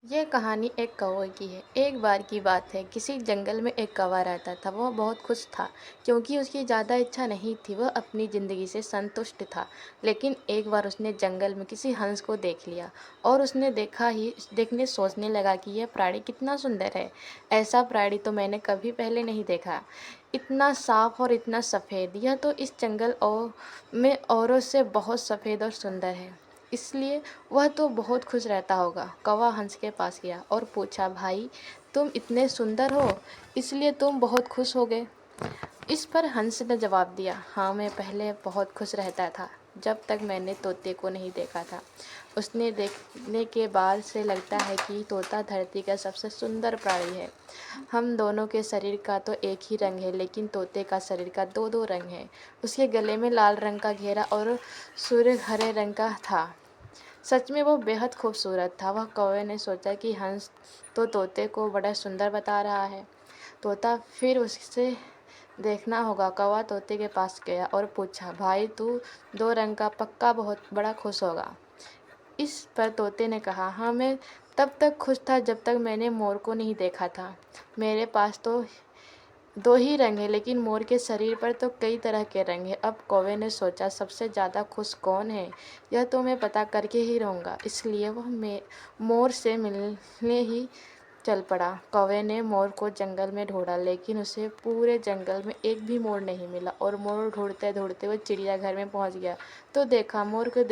ये कहानी एक कौवे की है। एक बार की बात है, किसी जंगल में एक कौवा रहता था। वह बहुत खुश था क्योंकि उसकी ज़्यादा इच्छा नहीं थी। वह अपनी ज़िंदगी से संतुष्ट था। लेकिन एक बार उसने जंगल में किसी हंस को देख लिया और उसने देखने सोचने लगा कि यह प्राणी कितना सुंदर है। ऐसा प्राणी तो मैंने कभी पहले नहीं देखा। इतना साफ और इतना सफ़ेद, यह तो इस जंगल और में औरों से बहुत सफ़ेद और सुंदर है, इसलिए वह तो बहुत खुश रहता होगा। कौवा हंस के पास गया और पूछा, भाई तुम इतने सुंदर हो, इसलिए तुम बहुत खुश हो गए? इस पर हंस ने जवाब दिया, हाँ मैं पहले बहुत खुश रहता था, जब तक मैंने तोते को नहीं देखा था। उसने देखने के बाद से लगता है कि तोता धरती का सबसे सुंदर प्राणी है। हम दोनों के शरीर का तो एक ही रंग है, लेकिन तोते का शरीर का दो दो रंग है। उसके गले में लाल रंग का घेरा और सूर्य हरे रंग का था। सच में वो बेहद खूबसूरत था। वह कौवे ने सोचा कि हंस तो तोते को बड़ा सुंदर बता रहा है, तोता फिर उससे देखना होगा। कौवा तोते के पास गया और पूछा, भाई तू दो रंग का पक्का बहुत बड़ा खुश होगा? इस पर तोते ने कहा, हाँ मैं तब तक खुश था जब तक मैंने मोर को नहीं देखा था। मेरे पास तो दो ही रंग है, लेकिन मोर के शरीर पर तो कई तरह के रंग हैं। अब कौवे ने सोचा, सबसे ज़्यादा खुश कौन है, यह तो मैं पता करके ही रहूँगा। इसलिए वह मोर से मिलने ही चल पड़ा। कौवे ने मोर को जंगल में ढूंढा, लेकिन उसे पूरे जंगल में एक भी मोर नहीं मिला। और मोर ढूंढते ढूंढते वह चिड़ियाघर में पहुंच गया तो देखा, मोर को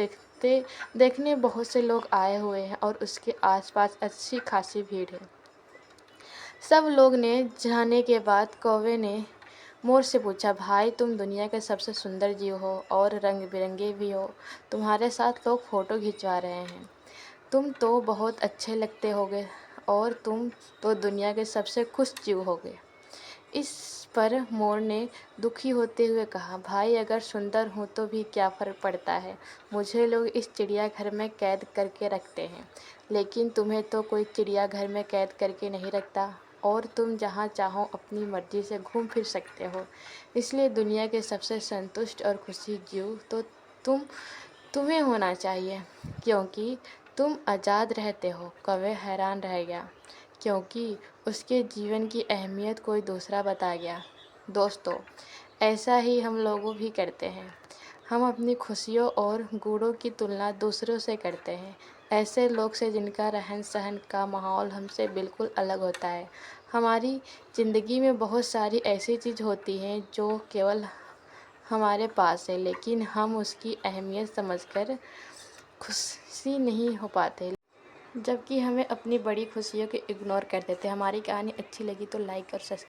देखने बहुत से लोग आए हुए हैं और उसके आसपास अच्छी खासी भीड़ है। सब लोग ने जाने के बाद कौवे ने मोर से पूछा, भाई तुम दुनिया के सबसे सुंदर जीव हो और रंग बिरंगे भी हो। तुम्हारे साथ लोग फ़ोटो खिंचवा रहे हैं। तुम तो बहुत अच्छे लगते होगे और तुम तो दुनिया के सबसे खुश जीव होगे। इस पर मोर ने दुखी होते हुए कहा, भाई अगर सुंदर हूँ तो भी क्या फ़र्क पड़ता है, मुझे लोग इस चिड़ियाघर में कैद करके रखते हैं, लेकिन तुम्हें तो कोई चिड़ियाघर में कैद करके नहीं रखता और तुम जहाँ चाहो अपनी मर्ज़ी से घूम फिर सकते हो। इसलिए दुनिया के सबसे संतुष्ट और खुशी जीव तो तुम्हें होना चाहिए, क्योंकि तुम आज़ाद रहते हो। कौवे हैरान रह गया, क्योंकि उसके जीवन की अहमियत कोई दूसरा बता गया। दोस्तों, ऐसा ही हम लोग भी करते हैं। हम अपनी खुशियों और गुणों की तुलना दूसरों से करते हैं, ऐसे लोग से जिनका रहन सहन का माहौल हमसे बिल्कुल अलग होता है। हमारी ज़िंदगी में बहुत सारी ऐसी चीज़ होती हैं जो केवल हमारे पास है, लेकिन हम उसकी अहमियत समझकर खुशी नहीं हो पाते, जबकि हमें अपनी बड़ी खुशियों को इग्नोर कर देते हैं। हमारी कहानी अच्छी लगी तो लाइक और सब्सक्राइब